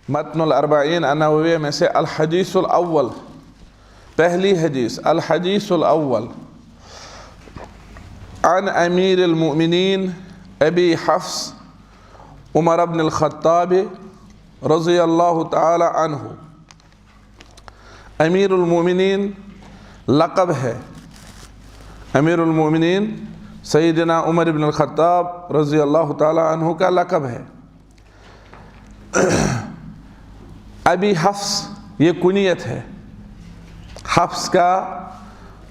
متن الاربعین النوویہ میں سے الحدیث الاول، پہلی حدیث، الحدیث الاول عن امیر المؤمنین ابی حفص عمر بن الخطاب رضی اللہ تعالی عنہ۔ امیر المؤمنین لقب ہے، امیر المؤمنین سیدنا عمر بن الخطاب رضی اللہ تعالی عنہ کا لقب ہے۔ ابی حفص یہ کنیت ہے، حفص کا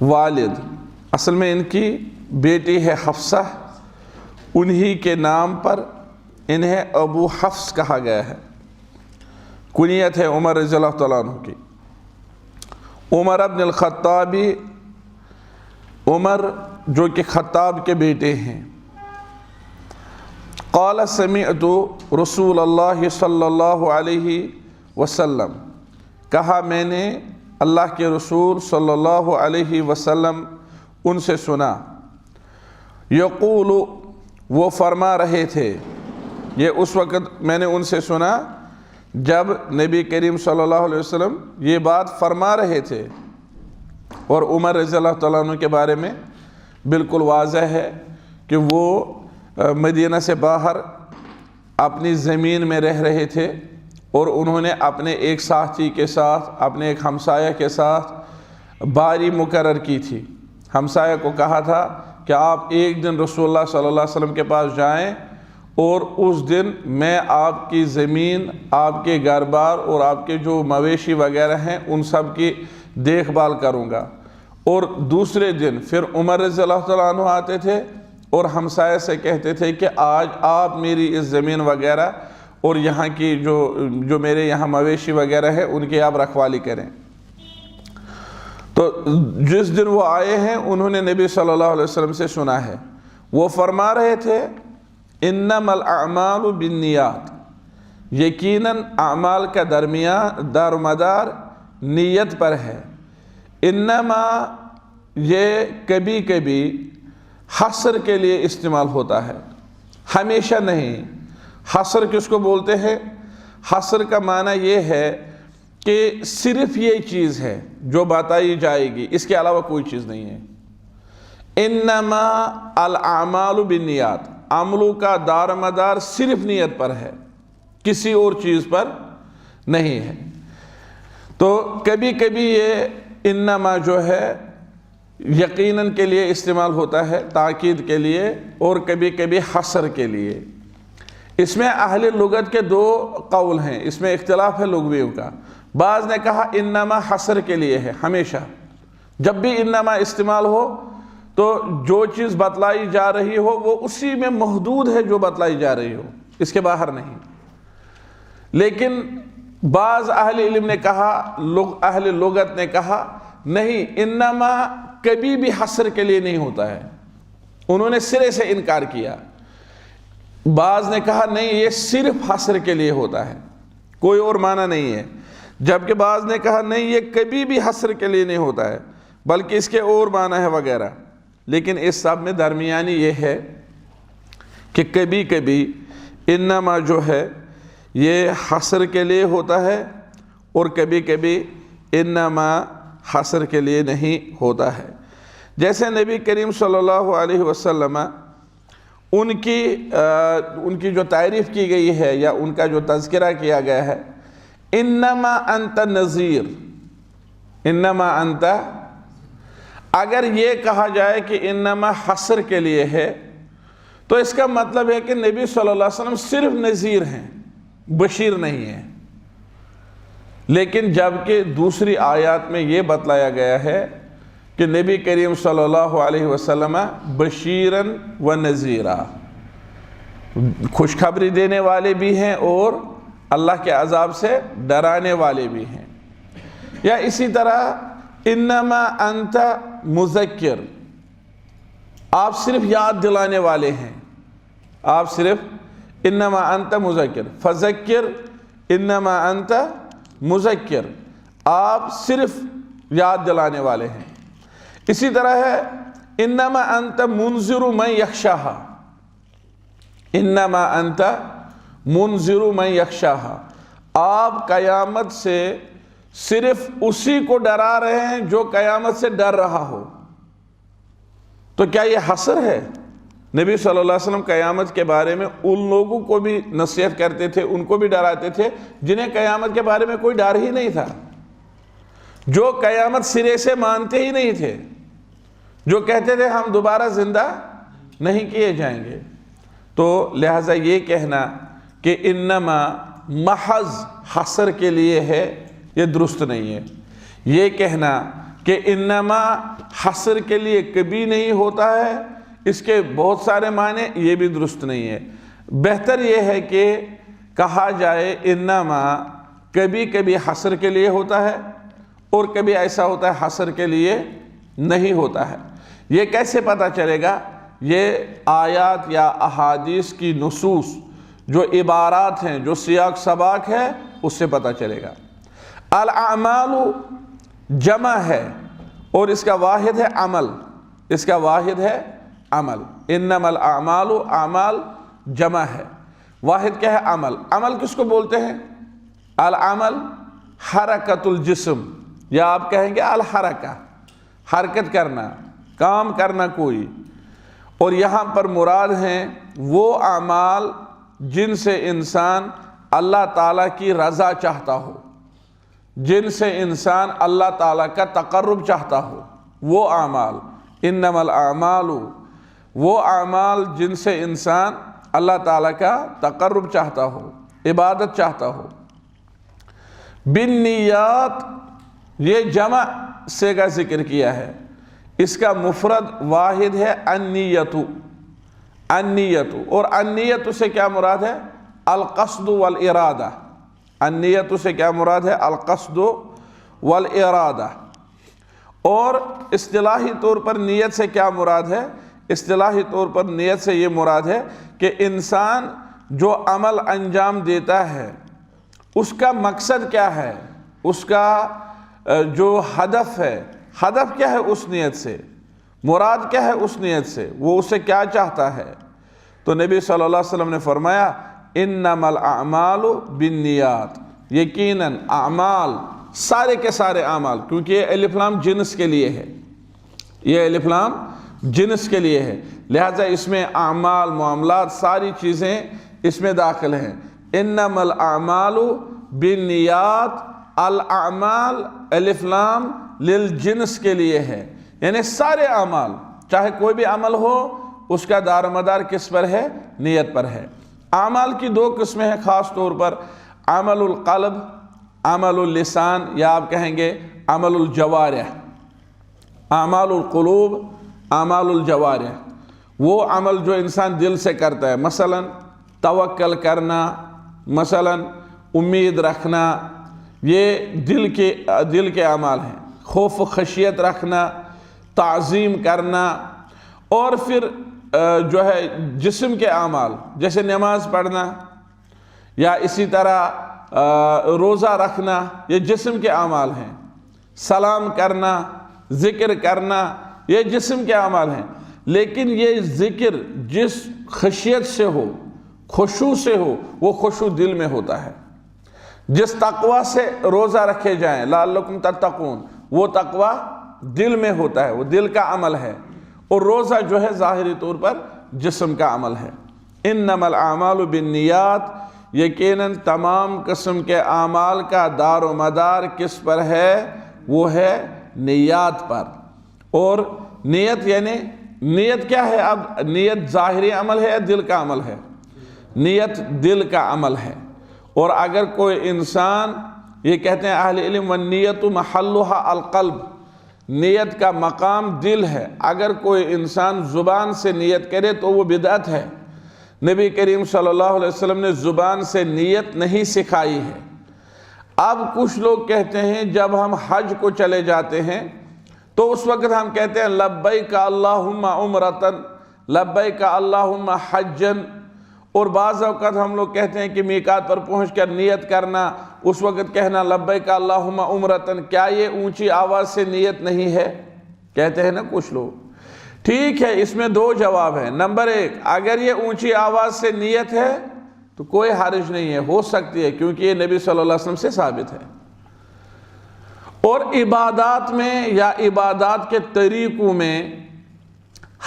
والد، اصل میں ان کی بیٹی ہے حفصہ، انہی کے نام پر انہیں ابو حفص کہا گیا ہے۔ کنیت ہے عمر رضی اللہ تعالیٰ عنہ کی۔ عمر بن الخطاب، عمر جو کہ خطاب کے بیٹے ہیں۔ قال سمعت رسول اللہ صلی اللہ علیہ وسلم، کہا میں نے اللہ کے رسول صلی اللہ علیہ وسلم ان سے سنا، یقول، وہ فرما رہے تھے، یہ اس وقت میں نے ان سے سنا جب نبی کریم صلی اللہ علیہ وسلم یہ بات فرما رہے تھے، اور عمر رضی اللہ تعالیٰ عنہ کے بارے میں بالکل واضح ہے کہ وہ مدینہ سے باہر اپنی زمین میں رہ رہے تھے، اور انہوں نے اپنے ایک ساتھی کے ساتھ، اپنے ایک ہمسایہ کے ساتھ باری مقرر کی تھی۔ ہمسایہ کو کہا تھا کہ آپ ایک دن رسول اللہ صلی اللہ علیہ وسلم کے پاس جائیں، اور اس دن میں آپ کی زمین، آپ کے گھر بار اور آپ کے جو مویشی وغیرہ ہیں ان سب کی دیکھ بھال کروں گا۔ اور دوسرے دن پھر عمر رضی اللہ تعالیٰ عنہ آتے تھے اور ہمسایہ سے کہتے تھے کہ آج آپ میری اس زمین وغیرہ اور یہاں کی جو میرے یہاں مویشی وغیرہ ہے ان کی آپ رکھوالی کریں۔ تو جس دن وہ آئے ہیں انہوں نے نبی صلی اللہ علیہ وسلم سے سنا ہے، وہ فرما رہے تھے انما الاعمال بالنیات، یقیناً اعمال کا دار و مدار نیت پر ہے۔ انما یہ کبھی کبھی حصر کے لیے استعمال ہوتا ہے، ہمیشہ نہیں۔ حصر کس کو بولتے ہیں؟ حصر کا معنی یہ ہے کہ صرف یہ چیز ہے جو بتائی جائے گی، اس کے علاوہ کوئی چیز نہیں ہے۔ انما الاعمال بالنیات، عملوں کا دار مدار صرف نیت پر ہے، کسی اور چیز پر نہیں ہے۔ تو کبھی کبھی یہ انما جو ہے یقیناً کے لیے استعمال ہوتا ہے، تاکید کے لیے، اور کبھی کبھی حصر کے لیے۔ اس میں اہل لغت کے دو قول ہیں، اس میں اختلاف ہے لغویوں کا۔ بعض نے کہا انما حصر کے لیے ہے، ہمیشہ جب بھی انما استعمال ہو تو جو چیز بتلائی جا رہی ہو وہ اسی میں محدود ہے جو بتلائی جا رہی ہو، اس کے باہر نہیں۔ لیکن بعض اہل علم نے کہا، اہل لغت نے کہا نہیں، انما کبھی بھی حصر کے لیے نہیں ہوتا ہے، انہوں نے سرے سے انکار کیا۔ بعض نے کہا نہیں، یہ صرف حصر کے لیے ہوتا ہے، کوئی اور معنی نہیں ہے، جبکہ بعض نے کہا نہیں، یہ کبھی بھی حصر کے لیے نہیں ہوتا ہے بلکہ اس کے اور معنی ہے وغیرہ۔ لیکن اس سب میں درمیانی یہ ہے کہ کبھی کبھی انما جو ہے یہ حصر کے لیے ہوتا ہے، اور کبھی کبھی انما حصر کے لیے نہیں ہوتا ہے۔ جیسے نبی کریم صلی اللہ علیہ وسلم ان کی جو تعریف کی گئی ہے یا ان کا جو تذکرہ کیا گیا ہے، انما انت نذیر، انما انت، اگر یہ کہا جائے کہ انما حصر کے لیے ہے تو اس کا مطلب ہے کہ نبی صلی اللہ علیہ وسلم صرف نذیر ہیں، بشیر نہیں ہیں۔ لیکن جبکہ دوسری آیات میں یہ بتلایا گیا ہے کہ نبی کریم صلی اللہ علیہ وسلم بشیراً و نذیرا، خوشخبری دینے والے بھی ہیں اور اللہ کے عذاب سے ڈرانے والے بھی ہیں۔ یا اسی طرح انما انت مذکر، آپ صرف یاد دلانے والے ہیں، آپ صرف انما انت مذکر، فذکر انما انت مذکر، آپ صرف یاد دلانے والے ہیں۔ اسی طرح ہے انما انت منذر من یخشاہا، انما انت منذر من یخشاہا، آپ قیامت سے صرف اسی کو ڈرا رہے ہیں جو قیامت سے ڈر رہا ہو، تو کیا یہ حسر ہے؟ نبی صلی اللہ علیہ وسلم قیامت کے بارے میں ان لوگوں کو بھی نصیحت کرتے تھے، ان کو بھی ڈراتے تھے جنہیں قیامت کے بارے میں کوئی ڈر ہی نہیں تھا، جو قیامت سرے سے مانتے ہی نہیں تھے، جو کہتے تھے ہم دوبارہ زندہ نہیں کیے جائیں گے۔ تو لہٰذا یہ کہنا کہ انما محض حسر کے لیے ہے، یہ درست نہیں ہے۔ یہ کہنا کہ انما حسر کے لیے کبھی نہیں ہوتا ہے، اس کے بہت سارے معنی، یہ بھی درست نہیں ہے۔ بہتر یہ ہے کہ کہا جائے انما کبھی کبھی حسر کے لیے ہوتا ہے اور کبھی ایسا ہوتا ہے حسر کے لیے نہیں ہوتا ہے۔ یہ کیسے پتہ چلے گا؟ یہ آیات یا احادیث کی نصوص جو عبارات ہیں، جو سیاق سباق ہے، اس سے پتہ چلے گا۔ الاعمال جمع ہے اور اس کا واحد ہے عمل، اس کا واحد ہے عمل۔ انما الاعمال، اعمال جمع ہے، واحد کیا ہے؟ عمل۔ عمل کس کو بولتے ہیں؟ العمل حرکت الجسم، یا آپ کہیں گے الحرکہ، حرکت کرنا، کام کرنا کوئی۔ اور یہاں پر مراد ہیں وہ اعمال جن سے انسان اللہ تعالیٰ کی رضا چاہتا ہو، جن سے انسان اللہ تعالیٰ کا تقرب چاہتا ہو، وہ اعمال۔ انما الاعمال، وہ اعمال جن سے انسان اللہ تعالیٰ کا تقرب چاہتا ہو، عبادت چاہتا ہو۔ بالنیات، یہ جمع سے کا ذکر کیا ہے، اس کا مفرد واحد ہے النیت، النیت۔ اور النیت سے کیا مراد ہے؟ القصد والارادہ۔ النیت سے کیا مراد ہے؟ القصد والارادہ۔ اور اصطلاحی طور پر نیت سے کیا مراد ہے؟ اصطلاحی طور پر نیت سے یہ مراد ہے کہ انسان جو عمل انجام دیتا ہے اس کا مقصد کیا ہے، اس کا جو ہدف ہے، ہدف کیا ہے اس نیت سے، مراد کیا ہے اس نیت سے، وہ اسے کیا چاہتا ہے۔ تو نبی صلی اللہ علیہ وسلم نے فرمایا انما الاعمال بالنیات، یقیناً اعمال، سارے کے سارے اعمال، کیونکہ یہ الف لام جنس کے لیے ہے، یہ الف لام جنس کے لیے ہے، لہذا اس میں اعمال، معاملات، ساری چیزیں اس میں داخل ہیں۔ انما الاعمال بالنیات، الاعمال الف لام للجنس کے لیے ہے، یعنی سارے اعمال، چاہے کوئی بھی عمل ہو، اس کا دار مدار کس پر ہے؟ نیت پر ہے۔ اعمال کی دو قسمیں ہیں خاص طور پر، عمل القلب، عمل اللسان، یا آپ کہیں گے عمل الجوارح۔ اعمال القلوب، اعمال الجوارح، وہ عمل جو انسان دل سے کرتا ہے، مثلا توکل کرنا، مثلا امید رکھنا، یہ دل کے اعمال ہیں۔ خوف و خشیت رکھنا، تعظیم کرنا، اور پھر جو ہے جسم کے اعمال جیسے نماز پڑھنا یا اسی طرح روزہ رکھنا، یہ جسم کے اعمال ہیں۔ سلام کرنا، ذکر کرنا، یہ جسم کے اعمال ہیں۔ لیکن یہ ذکر جس خشیت سے ہو، خشوع سے ہو، وہ خشوع دل میں ہوتا ہے۔ جس تقوی سے روزہ رکھے جائیں لعلکم تتقون، وہ تقوی دل میں ہوتا ہے، وہ دل کا عمل ہے۔ اور روزہ جو ہے ظاہری طور پر جسم کا عمل ہے۔ انما الاعمال بالنیات، یقیناً تمام قسم کے اعمال کا دار و مدار کس پر ہے؟ وہ ہے نیات پر۔ اور نیت یعنی نیت کیا ہے؟ اب نیت ظاہری عمل ہے یا دل کا عمل ہے؟ نیت دل کا عمل ہے۔ اور اگر کوئی انسان، یہ کہتے ہیں اہل علم والنیت محلها القلب، نیت کا مقام دل ہے، اگر کوئی انسان زبان سے نیت کرے تو وہ بدعت ہے۔ نبی کریم صلی اللہ علیہ وسلم نے زبان سے نیت نہیں سکھائی ہے۔ اب کچھ لوگ کہتے ہیں جب ہم حج کو چلے جاتے ہیں تو اس وقت ہم کہتے ہیں لبیک اللہم عمرتن، لبیک اللہم حجن، اور بعض اوقات ہم لوگ کہتے ہیں کہ میقات پر پہنچ کر نیت کرنا، اس وقت کہنا لبیک اللہم عمرتن، کیا یہ اونچی آواز سے نیت نہیں ہے؟ کہتے ہیں نا کچھ لوگ۔ ٹھیک ہے، اس میں دو جواب ہیں۔ نمبر ایک، اگر یہ اونچی آواز سے نیت ہے تو کوئی حرج نہیں ہے، ہو سکتی ہے، کیونکہ یہ نبی صلی اللہ علیہ وسلم سے ثابت ہے۔ اور عبادات میں یا عبادات کے طریقوں میں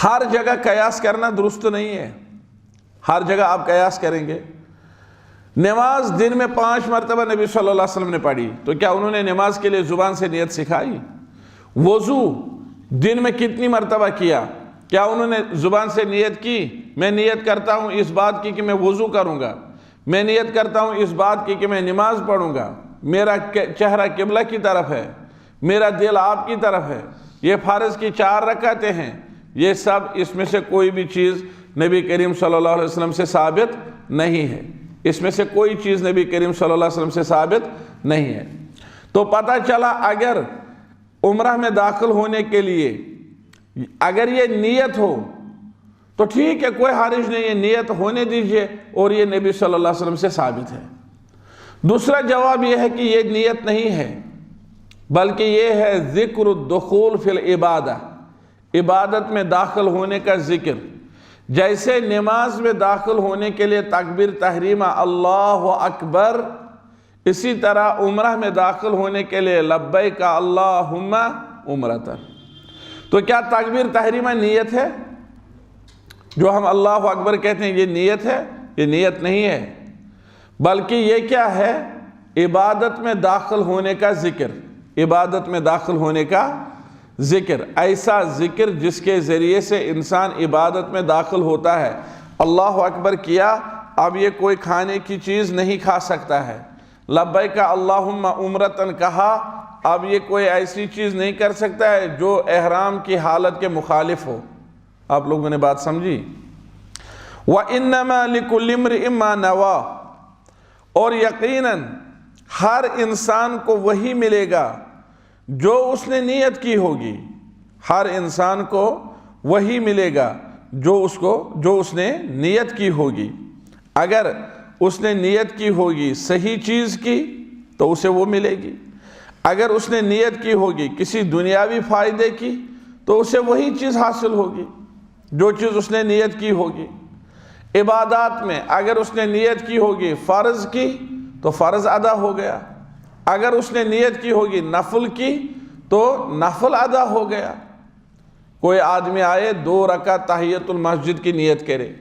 ہر جگہ قیاس کرنا درست نہیں ہے۔ ہر جگہ آپ قیاس کریں گے، نماز دن میں 5 مرتبہ نبی صلی اللہ علیہ وسلم نے پڑھی، تو کیا انہوں نے نماز کے لیے زبان سے نیت سکھائی؟ وضو دن میں کتنی مرتبہ کیا، کیا انہوں نے زبان سے نیت کی؟ میں نیت کرتا ہوں اس بات کی کہ میں وضو کروں گا، میں نیت کرتا ہوں اس بات کی کہ میں نماز پڑھوں گا، میرا چہرہ قبلہ کی طرف ہے، میرا دل آپ کی طرف ہے، یہ فرض کی 4 رکعتیں ہیں۔ یہ سب اس میں سے کوئی بھی چیز نبی کریم صلی اللہ علیہ وسلم سے ثابت نہیں ہے، اس میں سے کوئی چیز نبی کریم صلی اللہ علیہ وسلم سے ثابت نہیں ہے۔ تو پتہ چلا اگر عمرہ میں داخل ہونے کے لیے اگر یہ نیت ہو تو ٹھیک ہے، کوئی حرج نہیں ہے، نیت ہونے دیجئے، اور یہ نبی صلی اللہ علیہ وسلم سے ثابت ہے۔ دوسرا جواب یہ ہے کہ یہ نیت نہیں ہے، بلکہ یہ ہے ذکر الدخول فی العبادہ، عبادت میں داخل ہونے کا ذکر۔ جیسے نماز میں داخل ہونے کے لیے تکبیر تحریمہ اللہ اکبر، اسی طرح عمرہ میں داخل ہونے کے لیے لبیک اللہم عمرۃ۔ تو کیا تکبیر تحریمہ نیت ہے؟ جو ہم اللہ اکبر کہتے ہیں یہ نیت ہے؟ یہ نیت نہیں ہے، بلکہ یہ کیا ہے؟ عبادت میں داخل ہونے کا ذکر، عبادت میں داخل ہونے کا ذکر، ایسا ذکر جس کے ذریعے سے انسان عبادت میں داخل ہوتا ہے۔ اللہ اکبر کیا، اب یہ کوئی کھانے کی چیز نہیں کھا سکتا ہے۔ لبیک اللہم عمرۃ کہا، اب یہ کوئی ایسی چیز نہیں کر سکتا ہے جو احرام کی حالت کے مخالف ہو۔ آپ لوگوں نے بات سمجھی؟ وَإِنَّمَا لِكُلِّ امْرِئٍ مَّا نَوَىٰ، اور یقیناً ہر انسان کو وہی ملے گا جو اس نے نیت کی ہوگی، ہر انسان کو وہی ملے گا جو اس نے نیت کی ہوگی۔ اگر اس نے نیت کی ہوگی صحیح چیز کی تو اسے وہ ملے گی، اگر اس نے نیت کی ہوگی کسی دنیاوی فائدے کی تو اسے وہی چیز حاصل ہوگی جو چیز اس نے نیت کی ہوگی۔ عبادات میں اگر اس نے نیت کی ہوگی فرض کی تو فرض ادا ہو گیا، اگر اس نے نیت کی ہوگی نفل کی تو نفل ادا ہو گیا۔ کوئی آدمی آئے 2 رکعت تحیۃ المسجد کی نیت کرے،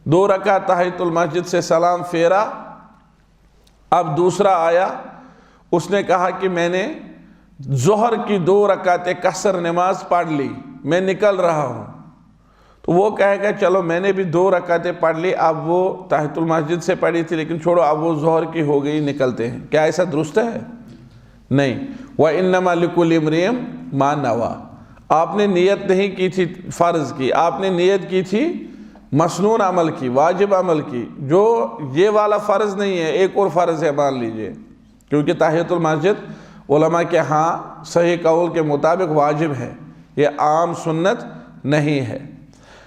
2 رکعت تحیۃ المسجد سے سلام پھیرا، اب دوسرا آیا، اس نے کہا کہ میں نے ظہر کی 2 رکعت قصر نماز پڑھ لی، میں نکل رہا ہوں، تو وہ کہے گا چلو میں نے بھی 2 رکعتیں پڑھ لی، اب وہ تحیۃ المسجد سے پڑھی تھی لیکن چھوڑو اب وہ ظہر کی ہو گئی، نکلتے ہیں۔ کیا ایسا درست ہے؟ نہیں۔ وَإِنَّمَا لِكُلِّ امْرِئٍ مَّا نَوَىٰ، آپ نے نیت نہیں کی تھی فرض کی، آپ نے نیت کی تھی مسنون عمل کی، واجب عمل کی، جو یہ والا فرض نہیں ہے، ایک اور فرض ہے مان لیجئے، کیونکہ تحیۃ المسجد علماء کے ہاں صحیح قول کے مطابق واجب ہے، یہ عام سنت نہیں ہے۔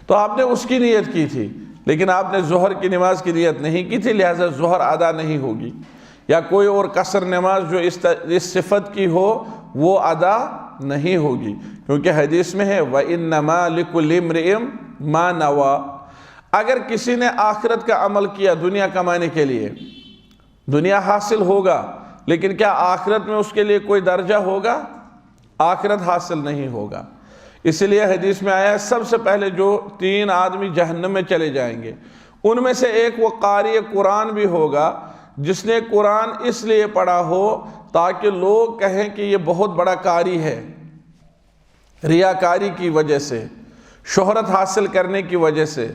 تو آپ نے اس کی نیت کی تھی لیکن آپ نے ظہر کی نماز کی نیت نہیں کی تھی، لہذا ظہر ادا نہیں ہوگی، یا کوئی اور قصر نماز جو اس صفت کی ہو وہ ادا نہیں ہوگی، کیونکہ حدیث میں ہے وَإِنَّمَا لِكُلِّ امْرِئٍ مَّا نَوَىٰ۔ اگر کسی نے آخرت کا عمل کیا دنیا کمانے کے لیے، دنیا حاصل ہوگا، لیکن کیا آخرت میں اس کے لیے کوئی درجہ ہوگا؟ آخرت حاصل نہیں ہوگا۔ اس لیے حدیث میں آیا سب سے پہلے جو 3 آدمی جہنم میں چلے جائیں گے، ان میں سے ایک وہ قاری قرآن بھی ہوگا جس نے قرآن اس لیے پڑھا ہو تاکہ لوگ کہیں کہ یہ بہت بڑا قاری ہے، ریاکاری کی وجہ سے، شہرت حاصل کرنے کی وجہ سے،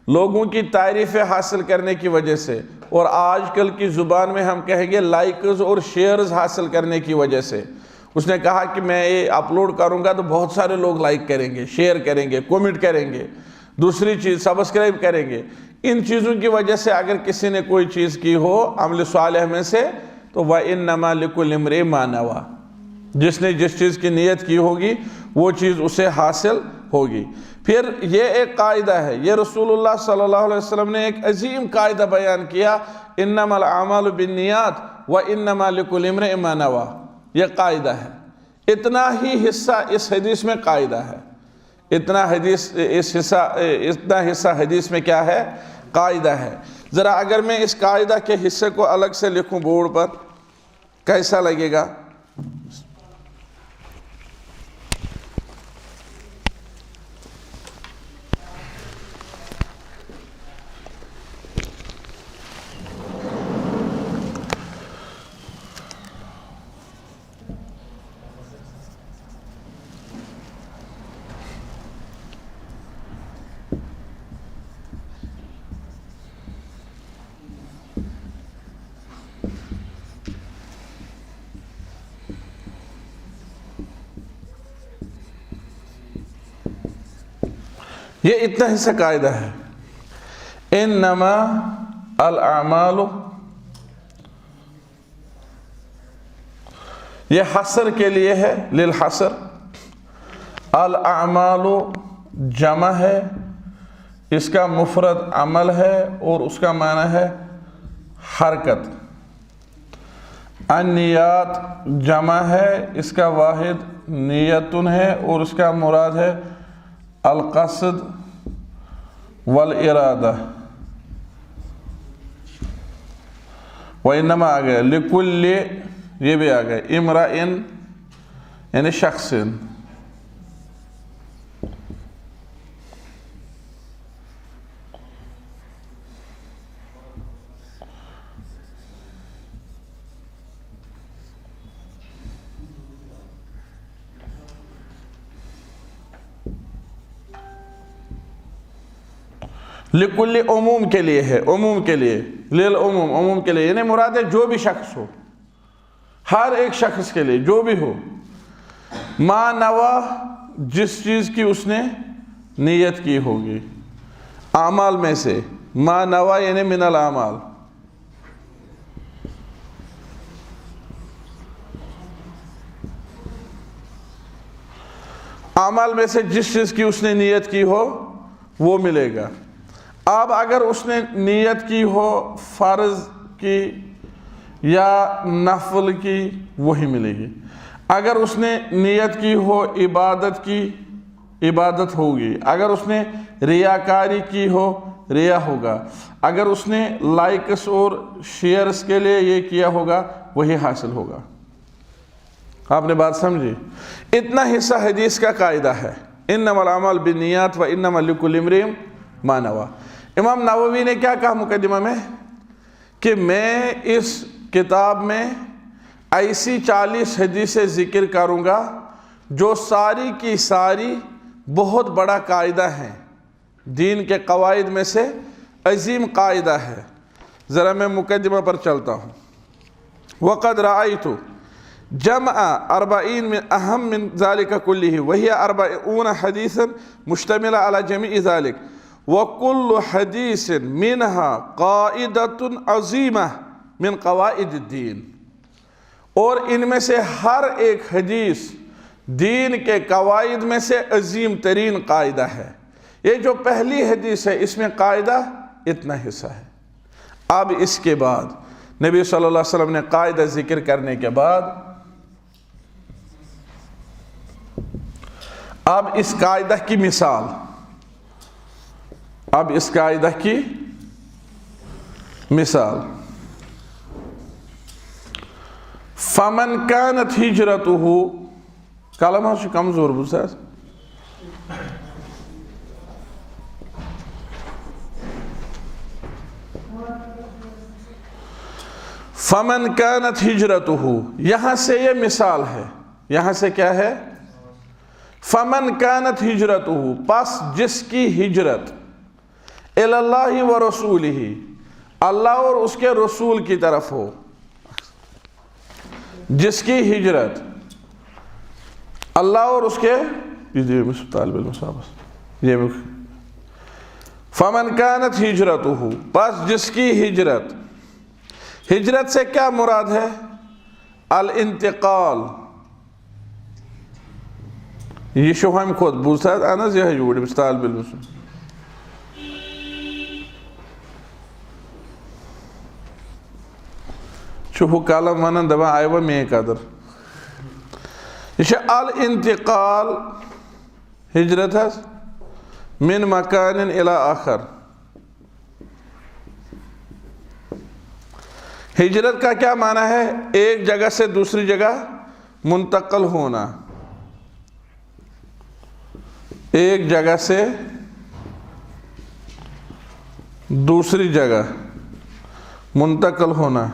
لوگوں کی تعریفیں حاصل کرنے کی وجہ سے، اور آج کل کی زبان میں ہم کہیں گے لائکز اور شیئرز حاصل کرنے کی وجہ سے۔ اس نے کہا کہ میں یہ اپلوڈ کروں گا تو بہت سارے لوگ لائک کریں گے، شیئر کریں گے، کومنٹ کریں گے، دوسری چیز سبسکرائب کریں گے۔ ان چیزوں کی وجہ سے اگر کسی نے کوئی چیز کی ہو عمل صالح میں سے تو وَإِنَّمَا لِكُلِّ امْرِئٍ مَّا نَوَىٰ، جس نے جس چیز کی نیت کی ہوگی وہ چیز اسے حاصل ہوگی۔ پھر یہ ایک قاعدہ ہے، یہ رسول اللہ صلی اللہ علیہ وسلم نے ایک عظیم قاعدہ بیان کیا، اِنَّمَا الْأَعْمَالُ بِالنِّيَّاتِ وَإِنَّمَا لِكُلِّ امْرِئٍ مَّا نَوَىٰ، یہ قاعدہ ہے۔ اتنا ہی حصہ اس حدیث میں قاعدہ ہے، اتنا حصہ حدیث میں کیا ہے؟ قاعدہ ہے۔ ذرا اگر میں اس قاعدہ کے حصے کو الگ سے لکھوں بورڈ پر کیسا لگے گا؟ یہ اتنا حصہ قاعدہ ہے، انما الاعمال، یہ حصر کے لیے ہے، للحصر، الاعمال جمع ہے، اس کا مفرد عمل ہے اور اس کا معنی ہے حرکت۔ النیات جمع ہے، اس کا واحد نیتن ہے اور اس کا مراد ہے القصد والارادہ۔ وانما آ گیا لکل، یہ بھی آ گیا امرئن یعنی شخص۔ لکل عموم کے لیے ہے، عموم کے لیے، للعموم عموم کے لیے، یعنی مراد ہے جو بھی شخص ہو، ہر ایک شخص کے لیے جو بھی ہو۔ ما نوا جس چیز کی اس نے نیت کی ہوگی، اعمال میں سے، ما نوا یعنی من الاعمال، اعمال میں سے جس چیز کی اس نے نیت کی ہو وہ ملے گا۔ اب اگر اس نے نیت کی ہو فرض کی یا نفل کی، وہی ملے گی۔ اگر اس نے نیت کی ہو عبادت کی، عبادت ہوگی۔ اگر اس نے ریاکاری کی ہو، ریا ہوگا۔ اگر اس نے لائکس اور شیئرز کے لیے یہ کیا ہوگا، وہی حاصل ہوگا۔ آپ نے بات سمجھی؟ اتنا حصہ حدیث کا قاعدہ ہے، انما الاعمال بالنیات وانما لکل امرئ ما نوی۔ امام نووی نے کیا کہا مقدمہ میں کہ میں اس کتاب میں ایسی 40 حدیثیں ذکر کروں گا جو ساری کی ساری بہت بڑا قاعدہ ہیں، دین کے قواعد میں سے عظیم قاعدہ ہے۔ ذرا میں مقدمہ پر چلتا ہوں۔ وقد رأيت جمع 40 من اہم من ذلك كله وهي 40 حديثا مشتملة على جميع ذلك وكل حديث منها قاعدة عظيمة من قواعد الدين، اور ان میں سے ہر ایک حدیث دین کے قواعد میں سے عظیم ترین قاعدہ ہے۔ یہ جو پہلی حدیث ہے اس میں قاعدہ اتنا حصہ ہے۔ اب اس کے بعد نبی صلی اللہ علیہ وسلم نے قاعدہ ذکر کرنے کے بعد اب اس قاعدہ کی مثال، اب اس قاعدہ کی مثال، فمن كانت ہجرته، کلمہ سے کمزور بزرگ، فمن كانت ہجرته، یہاں سے یہ مثال ہے، یہاں سے کیا ہے؟ فمن كانت ہجرته، پس جس کی ہجرت الی اللہ و رسولہ، اللہ اور اس کے رسول کی طرف ہو، جس کی ہجرت اللہ اور اس کے فمن كانت ہجرته، پس جس کی ہجرت، ہجرت سے کیا مراد ہے؟ الانتقال، یہ شو ہم خود بوساد انا زی ہجوڑی بستال بالمسلم، شوفو کالم ونن دبا آئیوہ میں قدر، یہ الانتقال ہجرت ہے من مکان الى آخر، ہجرت کا کیا معنی ہے؟ ایک جگہ سے دوسری جگہ منتقل ہونا، ایک جگہ سے دوسری جگہ منتقل ہونا۔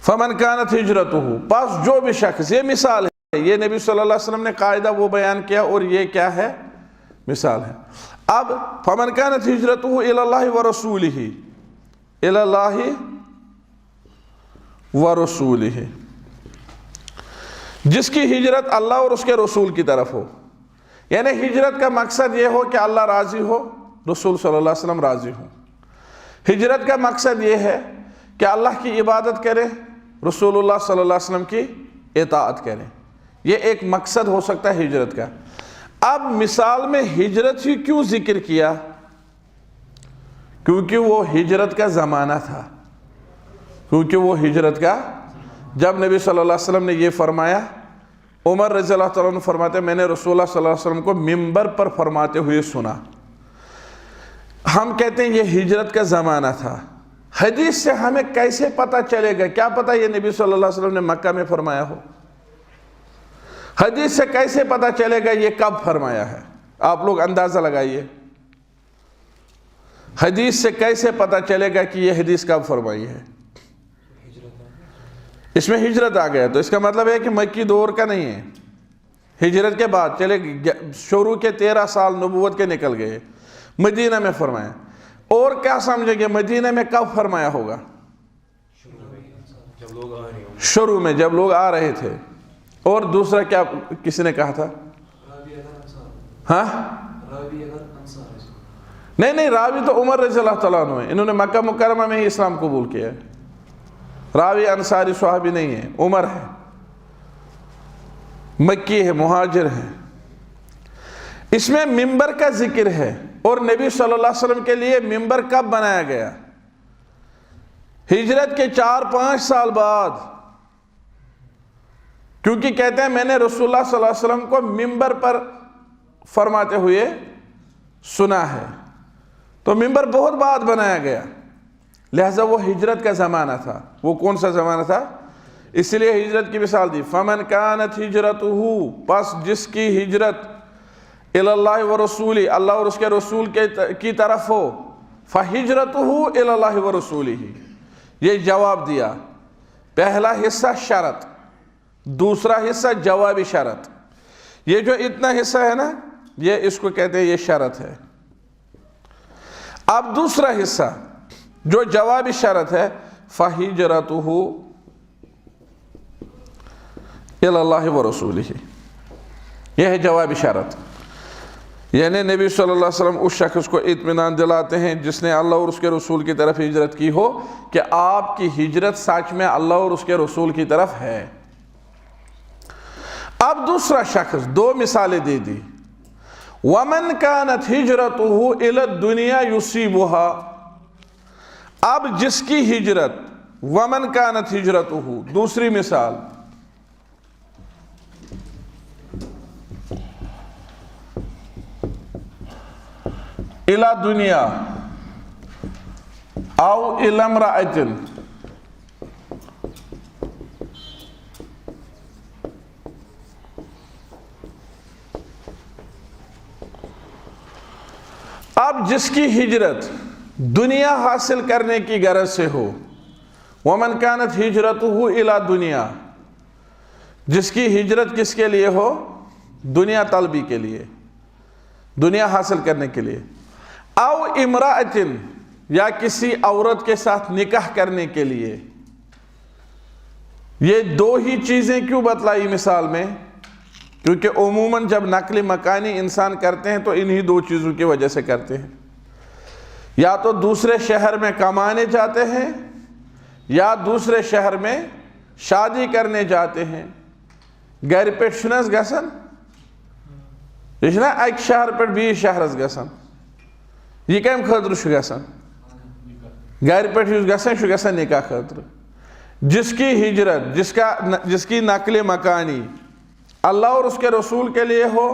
فمن کانت ہجرتہ، پس جو بھی شخص، یہ مثال ہے، یہ نبی صلی اللہ علیہ وسلم نے قاعدہ وہ بیان کیا اور یہ کیا ہے؟ مثال ہے۔ اب فمن کانت ہجرتہ الی اللہ ورسولہ، الی اللہ ورسولہ، جس کی ہجرت اللہ اور اس کے رسول کی طرف ہو، یعنی ہجرت کا مقصد یہ ہو کہ اللہ راضی ہو، رسول صلی اللہ علیہ وسلم راضی ہو۔ ہجرت کا مقصد یہ ہے کہ اللہ کی عبادت کرے، رسول اللہ صلی اللہ علیہ وسلم کی اطاعت کرے، یہ ایک مقصد ہو سکتا ہے ہجرت کا۔ اب مثال میں ہجرت ہی کیوں ذکر کیا؟ کیونکہ وہ ہجرت کا زمانہ تھا، کیونکہ وہ ہجرت کا، جب نبی صلی اللہ علیہ وسلم نے یہ فرمایا، عمر رضی اللہ تعالیٰ عنہ فرماتے ہیں میں نے رسول اللہ صلی اللہ علیہ وسلم کو منبر پر فرماتے ہوئے سنا۔ ہم کہتے ہیں یہ ہجرت کا زمانہ تھا۔ حدیث سے ہمیں کیسے پتہ چلے گا؟ کیا پتہ یہ نبی صلی اللہ علیہ وسلم نے مکہ میں فرمایا ہو؟ حدیث سے کیسے پتہ چلے گا یہ کب فرمایا ہے؟ آپ لوگ اندازہ لگائیے، حدیث سے کیسے پتہ چلے گا کہ یہ حدیث کب فرمائی ہے؟ اس میں ہجرت آ گیا تو اس کا مطلب ہے کہ مکی دور کا نہیں ہے، ہجرت کے بعد چلے، شروع کے 13 سال نبوت کے نکل گئے، مدینہ میں فرمایا۔ اور کیا سمجھیں گے مدینہ میں کب فرمایا ہوگا؟ شروع میں جب لوگ آ رہے تھے۔ اور دوسرا کیا کسی نے کہا تھا؟ ہاں نہیں، راوی تو عمر رضی اللہ تعالیٰ عنہ ہے، انہوں نے مکہ مکرمہ میں ہی اسلام قبول کیا ہے۔ راوی انصاری صحابی نہیں ہے، عمر ہے، مکی ہے، مہاجر ہے۔ اس میں منبر کا ذکر ہے، اور نبی صلی اللہ علیہ وسلم کے لیے منبر کب بنایا گیا؟ ہجرت کے 4-5 سال بعد، کیونکہ کہتے ہیں میں نے رسول اللہ صلی اللہ علیہ وسلم کو منبر پر فرماتے ہوئے سنا ہے، تو منبر بہت بعد بنایا گیا، لہذا وہ ہجرت کا زمانہ تھا۔ وہ کون سا زمانہ تھا؟ اس لیے ہجرت کی مثال دی، فمن کانت ہجرتہ، پس جس کی ہجرت الی اللہ ورسولہ، اللہ اور اس کے رسول کی طرف ہو، فہجرتہ الی اللہ ورسولہ، یہ جواب دیا۔ پہلا حصہ شرط، دوسرا حصہ جوابی شرط۔ یہ جو اتنا حصہ ہے نا، یہ اس کو کہتے ہیں یہ شرط ہے۔ اب دوسرا حصہ جو جوابی شرط ہے، فہجرتہ الی اللہ ورسولہ، یہ ہے جوابی شرط۔ یعنی نبی صلی اللہ علیہ وسلم اس شخص کو اطمینان دلاتے ہیں جس نے اللہ اور اس کے رسول کی طرف ہجرت کی ہو، کہ آپ کی ہجرت سچ میں اللہ اور اس کے رسول کی طرف ہے۔ اب دوسرا شخص، 2 مثالیں دے دی۔ وَمَنْ كَانَتْ هِجْرَتُهُ إِلَى الدُّنْيَا يُصِيبُهَا، اب جس کی ہجرت، وَمَنْ كَانَتْ هِجْرَتُهُ، دوسری مثال، إِلَى دُنْيَا أَوْ إِلَى امْرَأَةٍ، اب جس کی ہجرت دنیا حاصل کرنے کی غرض سے ہو، وَمَنْ كَانَتْ هِجْرَتُهُ إِلَى دُنْيَا، جس کی ہجرت کس کے لیے ہو؟ دنیا طلبی کے لیے، دنیا حاصل کرنے کے لیے، او امرأۃ، یا کسی عورت کے ساتھ نکاح کرنے کے لیے۔ یہ 2 ہی چیزیں کیوں بتلائی مثال میں؟ کیونکہ عموماً جب نقل مکانی انسان کرتے ہیں تو انہی 2 چیزوں کی وجہ سے کرتے ہیں، یا تو دوسرے شہر میں کمانے جاتے ہیں، یا دوسرے شہر میں شادی کرنے جاتے ہیں۔ گھر پہ چھنس گسن، یہ چھنا ایک شہر پہ 20 شہرس گسن، یہ کم خاطر چھو گسن؟ گھر پہ گسن چھو گسن نکاح خاطر۔ جس کی ہجرت، جس کی نقل مکانی اللہ اور اس کے رسول کے لیے ہو،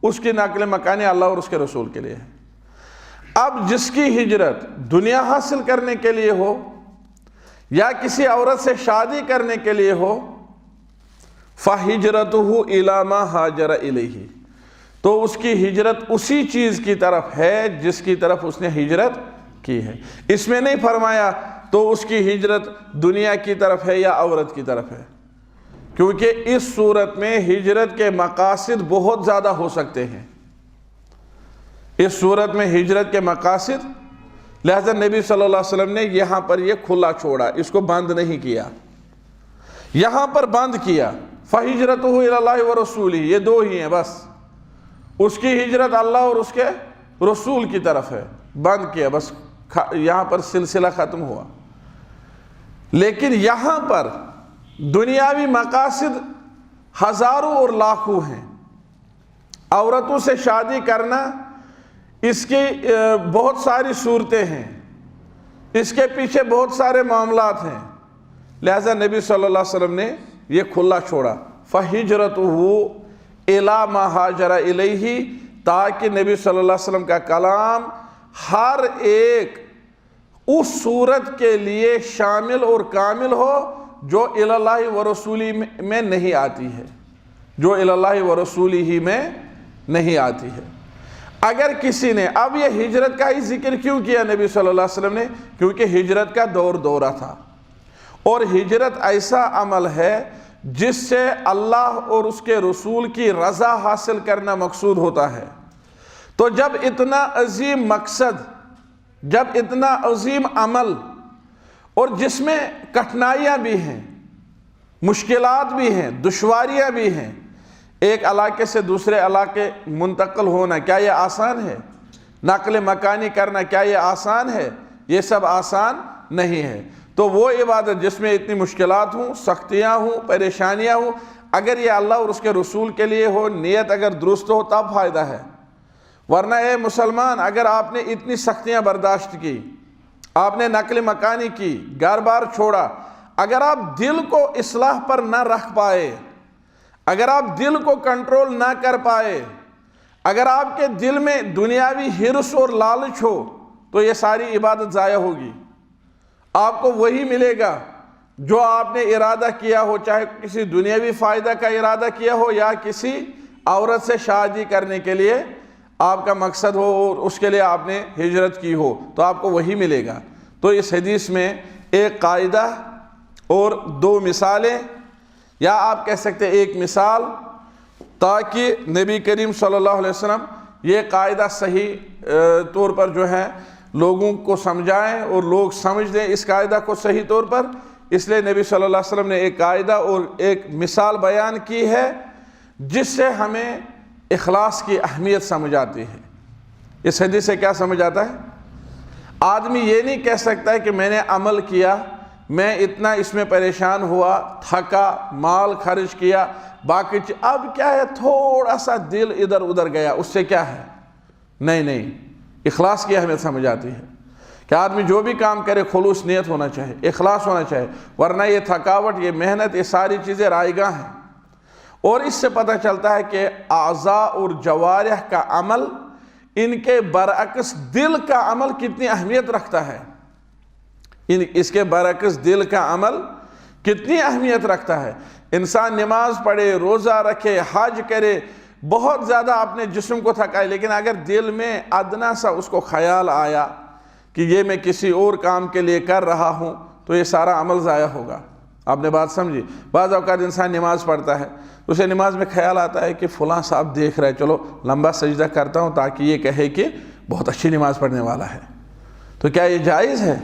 اس کی نقل مکانی اللہ اور اس کے رسول کے لیے ہے۔ اب جس کی ہجرت دنیا حاصل کرنے کے لیے ہو یا کسی عورت سے شادی کرنے کے لیے ہو، فَهِجْرَتُهُ إِلَى مَا هَاجَرَ إِلَيْهِ، تو اس کی ہجرت اسی چیز کی طرف ہے جس کی طرف اس نے ہجرت کی ہے۔ اس میں نہیں فرمایا تو اس کی ہجرت دنیا کی طرف ہے یا عورت کی طرف ہے، کیونکہ اس صورت میں ہجرت کے مقاصد بہت زیادہ ہو سکتے ہیں۔ اس صورت میں ہجرت کے مقاصد، لہذا نبی صلی اللہ علیہ وسلم نے یہاں پر یہ کھلا چھوڑا، اس کو بند نہیں کیا، یہاں پر بند کیا۔ فَهِجْرَتُهُ إِلَى اللَّهِ وَرَسُولِهِ، یہ دو ہی ہیں بس، اس کی ہجرت اللہ اور اس کے رسول کی طرف ہے، بند کیا بس، یہاں پر سلسلہ ختم ہوا۔ لیکن یہاں پر دنیاوی مقاصد ہزاروں اور لاکھوں ہیں۔ عورتوں سے شادی کرنا، اس کی بہت ساری صورتیں ہیں، اس کے پیچھے بہت سارے معاملات ہیں، لہذا نبی صلی اللہ علیہ وسلم نے یہ کھلا چھوڑا۔ فَهِجْرَتُهُ إِلَى مَا هَاجَرَ إِلَيْهِ، تاکہ نبی صلی اللہ علیہ وسلم کا کلام ہر ایک اس صورت کے لیے شامل اور کامل ہو جو الی اللہ ورسولہ میں نہیں آتی ہے، جو الی اللہ ورسولہ میں نہیں آتی ہے۔ اگر کسی نے، اب یہ ہجرت کا ہی ذکر کیوں کیا نبی صلی اللہ علیہ وسلم نے؟ کیونکہ ہجرت کا دورہ تھا، اور ہجرت ایسا عمل ہے جس سے اللہ اور اس کے رسول کی رضا حاصل کرنا مقصود ہوتا ہے۔ تو جب اتنا عظیم مقصد، جب اتنا عظیم عمل، اور جس میں کٹھنائیاں بھی ہیں، مشکلات بھی ہیں، دشواریاں بھی ہیں، ایک علاقے سے دوسرے علاقے منتقل ہونا کیا یہ آسان ہے؟ نقل مکانی کرنا کیا یہ آسان ہے؟ یہ سب آسان نہیں ہے۔ تو وہ عبادت جس میں اتنی مشکلات ہوں، سختیاں ہوں، پریشانیاں ہوں، اگر یہ اللہ اور اس کے رسول کے لیے ہو، نیت اگر درست ہو، تب فائدہ ہے۔ ورنہ اے مسلمان، اگر آپ نے اتنی سختیاں برداشت کی، آپ نے نقل مکانی کی، گھر بار چھوڑا، اگر آپ دل کو اصلاح پر نہ رکھ پائے، اگر آپ دل کو کنٹرول نہ کر پائے، اگر آپ کے دل میں دنیاوی حرص اور لالچ ہو، تو یہ ساری عبادت ضائع ہوگی۔ آپ کو وہی ملے گا جو آپ نے ارادہ کیا ہو، چاہے کسی دنیاوی فائدہ کا ارادہ کیا ہو یا کسی عورت سے شادی کرنے کے لیے آپ کا مقصد ہو اور اس کے لیے آپ نے ہجرت کی ہو، تو آپ کو وہی ملے گا۔ تو اس حدیث میں ایک قاعدہ اور دو مثالیں، یا آپ کہہ سکتے ایک مثال، تاکہ نبی کریم صلی اللہ علیہ وسلم یہ قاعدہ صحیح طور پر جو ہے لوگوں کو سمجھائیں اور لوگ سمجھ لیں اس قاعدہ کو صحیح طور پر۔ اس لیے نبی صلی اللہ علیہ وسلم نے ایک قاعدہ اور ایک مثال بیان کی ہے جس سے ہمیں اخلاص کی اہمیت سمجھ آتی ہے۔ اس حدیث سے کیا سمجھ آتا ہے؟ آدمی یہ نہیں کہہ سکتا ہے کہ میں نے عمل کیا، میں اتنا اس میں پریشان ہوا، تھکا، مال خرچ کیا، باقی اب کیا ہے، تھوڑا سا دل ادھر ادھر گیا، اس سے کیا ہے؟ نہیں، اخلاص کی اہمیت سمجھ آتی ہے کہ آدمی جو بھی کام کرے خلوص نیت ہونا چاہیے، اخلاص ہونا چاہیے، ورنہ یہ تھکاوٹ، یہ محنت، یہ ساری چیزیں رائگاں ہیں۔ اور اس سے پتہ چلتا ہے کہ اعضاء اور جوارح کا عمل، ان کے برعکس دل کا عمل کتنی اہمیت رکھتا ہے، اس کے برعکس دل کا عمل کتنی اہمیت رکھتا ہے۔ انسان نماز پڑھے، روزہ رکھے، حج کرے، بہت زیادہ اپنے جسم کو تھکائے، لیکن اگر دل میں ادنا سا اس کو خیال آیا کہ یہ میں کسی اور کام کے لیے کر رہا ہوں، تو یہ سارا عمل ضائع ہوگا۔ آپ نے بات سمجھی؟ بعض اوقات انسان نماز پڑھتا ہے، اسے نماز میں خیال آتا ہے کہ فلاں صاحب دیکھ رہے، چلو لمبا سجدہ کرتا ہوں تاکہ یہ کہے کہ بہت اچھی نماز پڑھنے والا ہے۔ تو کیا یہ جائز ہے؟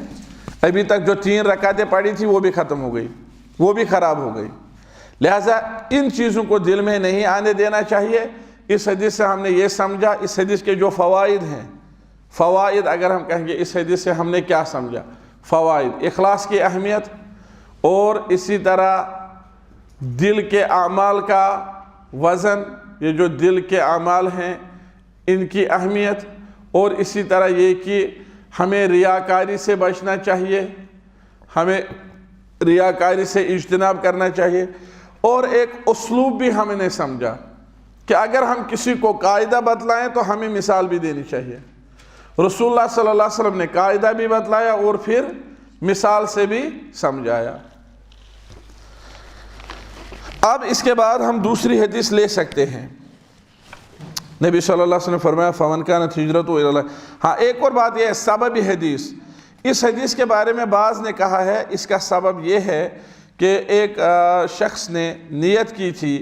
ابھی تک جو 3 رکعتیں پڑھی تھی وہ بھی ختم ہو گئی، وہ بھی خراب ہو گئی۔ لہٰذا ان چیزوں کو دل میں نہیں آنے دینا چاہیے۔ اس حدیث سے ہم نے یہ سمجھا، اس حدیث کے جو فوائد ہیں، فوائد اگر ہم کہیں گے اس حدیث سے ہم نے کیا سمجھا؟ فوائد، اخلاص کی اہمیت، اور اسی طرح دل کے اعمال کا وزن، یہ جو دل کے اعمال ہیں ان کی اہمیت، اور اسی طرح یہ کہ ہمیں ریاکاری سے بچنا چاہیے، ہمیں ریاکاری سے اجتناب کرنا چاہیے۔ اور ایک اسلوب بھی ہم نے سمجھا کہ اگر ہم کسی کو قاعدہ بتلائیں تو ہمیں مثال بھی دینی چاہیے، رسول اللہ صلی اللہ علیہ وسلم نے قاعدہ بھی بتلایا اور پھر مثال سے بھی سمجھایا۔ اب اس کے بعد ہم دوسری حدیث لے سکتے ہیں۔ نبی صلی اللہ علیہ وسلم نے فرمایا فَمَنْ كَانَتْ هِجْرَتُهُ إِلَى اللَّهِ۔ ہاں ایک اور بات یہ ہے سبب حدیث، اس حدیث کے بارے میں بعض نے کہا ہے اس کا سبب یہ ہے کہ ایک شخص نے نیت کی تھی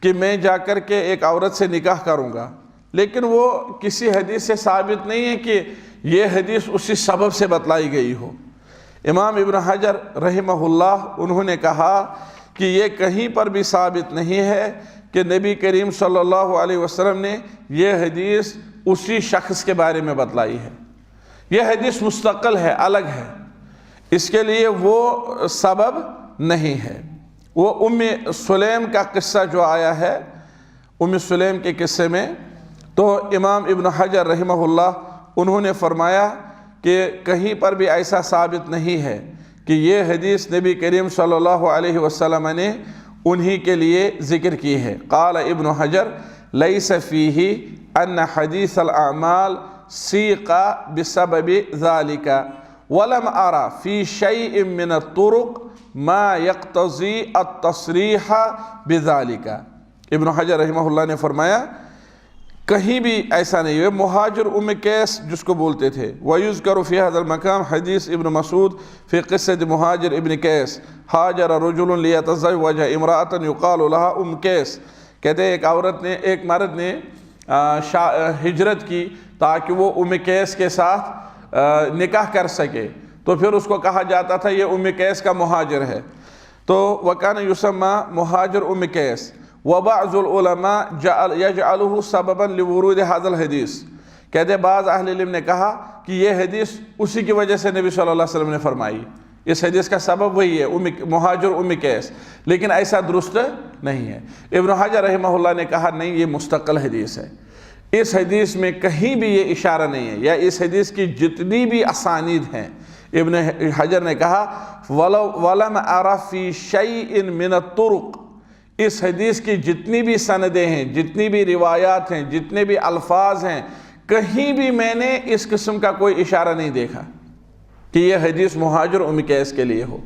کہ میں جا کر کے ایک عورت سے نکاح کروں گا، لیکن وہ کسی حدیث سے ثابت نہیں ہے کہ یہ حدیث اسی سبب سے بتلائی گئی ہو۔ امام ابن حجر رحمہ اللہ انہوں نے کہا کہ یہ کہیں پر بھی ثابت نہیں ہے کہ نبی کریم صلی اللہ علیہ وسلم نے یہ حدیث اسی شخص کے بارے میں بتلائی ہے۔ یہ حدیث مستقل ہے، الگ ہے، اس کے لیے وہ سبب نہیں ہے۔ وہ ام سلیم کا قصہ جو آیا ہے، ام سلیم کے قصے میں تو امام ابن حجر رحمہ اللہ انہوں نے فرمایا کہ کہیں پر بھی ایسا ثابت نہیں ہے کہ یہ حدیث نبی کریم صلی اللہ علیہ وسلم نے انہی کے لیے ذکر کی ہے۔ قال ابن حجر لیس فیہ ان حدیث الاعمال سیق بسبب ذالک ولم ارى فی شیء من الطرق ما یقتضی التصریح بذالک۔ ابن حجر رحمہ اللہ نے فرمایا کہیں بھی ایسا نہیں ہے۔ مہاجر ام قیس جس کو بولتے تھے، وَيُذْكَرُ فِي هَذَا الْمَقَامِ حدیث ابن مسعود فی قصة مہاجر ابن قیس حاجر رجل لیتزوج امرأة یقال لها ام قیس۔ کہتے ہیں ایک مرد نے ہجرت کی تاکہ وہ ام قیس کے ساتھ نکاح کر سکے، تو پھر اس کو کہا جاتا تھا یہ ام قیس کا مہاجر ہے، تو وَكَانَ يُسَمَّى مہاجر ام قیس۔ وبعض العلماء يجعله سببا لورود هذا الحدیث۔ کہتے ہیں بعض اہل علم نے کہا کہ یہ حدیث اسی کی وجہ سے نبی صلی اللہ علیہ وسلم نے فرمائی، اس حدیث کا سبب وہی ہے مہاجر ام قیس، لیکن ایسا درست نہیں ہے۔ ابن حجر رحمہ اللہ نے کہا نہیں یہ مستقل حدیث ہے، اس حدیث میں کہیں بھی یہ اشارہ نہیں ہے، یا اس حدیث کی جتنی بھی اسانید ہیں ابن حجر نے کہا وَلَمْ أَرَ فِي شَيْءٍ مِّنَ الطُّرُقِ، اس حدیث کی جتنی بھی سندیں ہیں، جتنی بھی روایات ہیں، جتنے بھی الفاظ ہیں، کہیں بھی میں نے اس قسم کا کوئی اشارہ نہیں دیکھا کہ یہ حدیث مہاجر ام قیس کے لیے ہو۔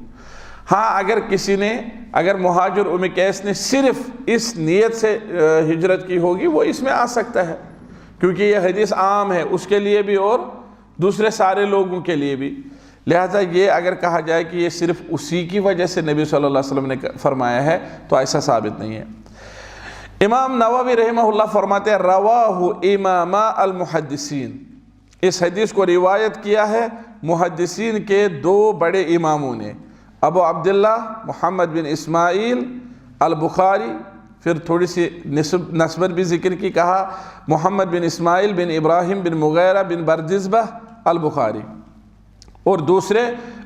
ہاں اگر مہاجر ام قیس نے صرف اس نیت سے ہجرت کی ہوگی وہ اس میں آ سکتا ہے، کیونکہ یہ حدیث عام ہے اس کے لیے بھی اور دوسرے سارے لوگوں کے لیے بھی۔ لہٰذا یہ اگر کہا جائے کہ یہ صرف اسی کی وجہ سے نبی صلی اللہ علیہ وسلم نے فرمایا ہے تو ایسا ثابت نہیں ہے۔ امام نووی رحمہ اللہ فرماتے ہیں رواہ امام المحدثین، اس حدیث کو روایت کیا ہے محدثین کے دو بڑے اماموں نے، ابو عبداللہ محمد بن اسماعیل البخاری، پھر تھوڑی سی نسبت بھی ذکر کی، کہا محمد بن اسماعیل بن ابراہیم بن مغیرہ بن بردزبہ البخاری، اور دوسرے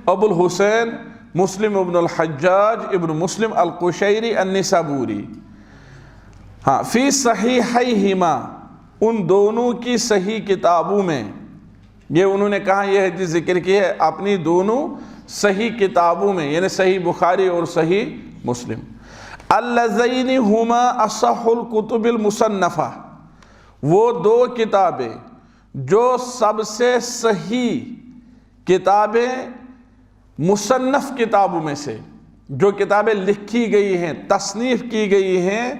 ابو الحسین مسلم ابن الحجاج ابن مسلم القشیری النسابوری۔ ہاں فی صحیحیہما، ان دونوں کی صحیح کتابوں میں، یہ انہوں نے کہا یہ حدیث ذکر کی ہے اپنی دونوں صحیح کتابوں میں، یعنی صحیح بخاری اور صحیح مسلم، اللذین ہما اصح الکتب المصنفہ، وہ دو کتابیں جو سب سے صحیح کتابیں مصنف کتابوں میں سے، جو کتابیں لکھی گئی ہیں تصنیف کی گئی ہیں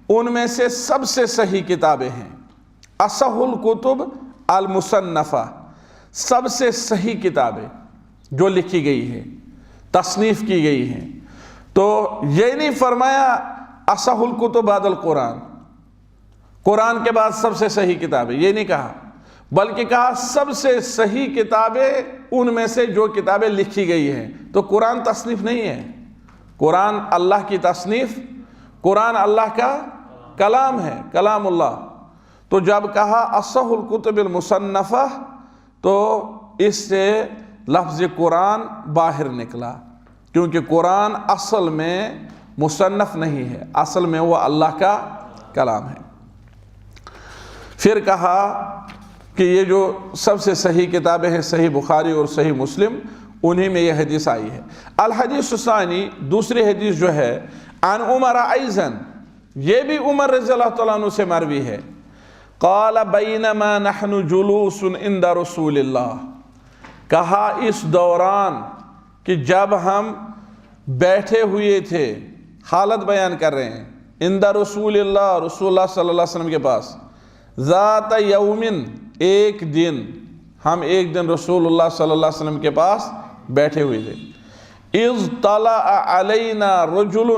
ان میں سے سب سے صحیح کتابیں ہیں۔ اصح الکتب المصنفہ، سب سے صحیح کتابیں جو لکھی گئی ہیں تصنیف کی گئی ہیں، تو یہ نہیں فرمایا اصح الکتب بعد القرآن، قرآن کے بعد سب سے صحیح کتابیں، یہ نہیں کہا، بلکہ کہا سب سے صحیح کتابیں ان میں سے جو کتابیں لکھی گئی ہیں۔ تو قرآن تصنیف نہیں ہے، قرآن اللہ کی تصنیف، قرآن اللہ کا کلام ہے، کلام اللہ۔ تو جب کہا اصح الکتب المصنفہ تو اس سے لفظ قرآن باہر نکلا، کیونکہ قرآن اصل میں مصنف نہیں ہے، اصل میں وہ اللہ کا کلام ہے۔ پھر کہا کہ یہ جو سب سے صحیح کتابیں ہیں صحیح بخاری اور صحیح مسلم، انہی میں یہ حدیث آئی ہے۔ الحدیث الثانی، دوسری حدیث جو ہے عن عمر ایضاً، یہ بھی عمر رضی اللہ تعالیٰ عنہ سے مروی ہے، قال بینما نحن جلوس عند رسول اللہ، کہا اس دوران کہ جب ہم بیٹھے ہوئے تھے، حالت بیان کر رہے ہیں، عند رسول اللہ، رسول اللہ صلی اللہ علیہ وسلم کے پاس، ذات یومن، ایک دن، ہم ایک دن رسول اللہ صلی اللہ علیہ وسلم کے پاس بیٹھے ہوئے تھے، اذ طلع علینا رجل،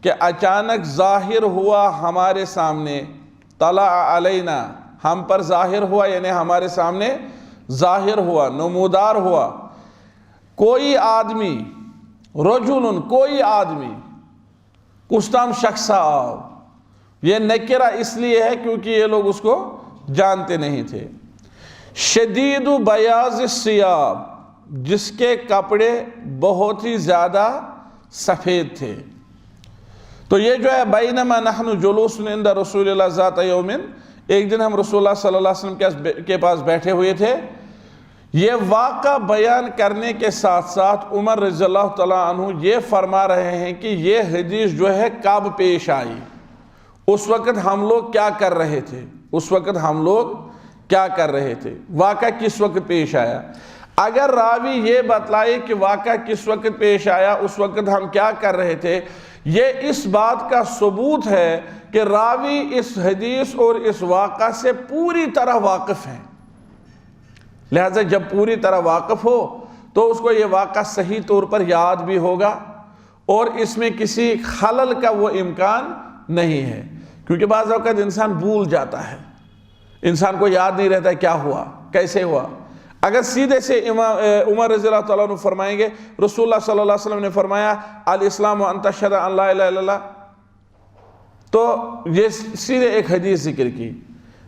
کہ اچانک ظاہر ہوا ہمارے سامنے، طلع علینا، ہم پر ظاہر ہوا یعنی ہمارے سامنے ظاہر ہوا، نمودار ہوا، کوئی آدمی، رجل، کوئی آدمی، کشتام شخص آؤ، یہ نکرہ اس لیے ہے کیونکہ یہ لوگ اس کو جانتے نہیں تھے، شدید بیاض الثیاب، جس کے کپڑے بہت ہی زیادہ سفید تھے۔ تو یہ جو ہے بینما نحن جلوس عند رسول اللہ ذات یومن، ایک دن ہم رسول اللہ صلی اللہ علیہ وسلم کے پاس بیٹھے ہوئے تھے، یہ واقعہ بیان کرنے کے ساتھ ساتھ عمر رضی اللہ تعالیٰ عنہ یہ فرما رہے ہیں کہ یہ حدیث جو ہے کب پیش آئی، اس وقت ہم لوگ کیا کر رہے تھے، اس وقت ہم لوگ کیا کر رہے تھے، واقعہ کس وقت پیش آیا۔ اگر راوی یہ بتلائے کہ واقعہ کس وقت پیش آیا، اس وقت ہم کیا کر رہے تھے، یہ اس بات کا ثبوت ہے کہ راوی اس حدیث اور اس واقعہ سے پوری طرح واقف ہیں، لہذا جب پوری طرح واقف ہو تو اس کو یہ واقعہ صحیح طور پر یاد بھی ہوگا اور اس میں کسی خلل کا وہ امکان نہیں ہے، کیونکہ بعض اوقات انسان بھول جاتا ہے، انسان کو یاد نہیں رہتا کیا ہوا، کیسے ہوا۔ اگر سیدھے سے عمر رضی اللہ تعالیٰ عنہ فرمائیں گے رسول اللہ صلی اللہ علیہ وسلم نے فرمایا الاسلام ان تشہد ان لا الہ الا اللہ، تو یہ سیدھے ایک حدیث ذکر کی،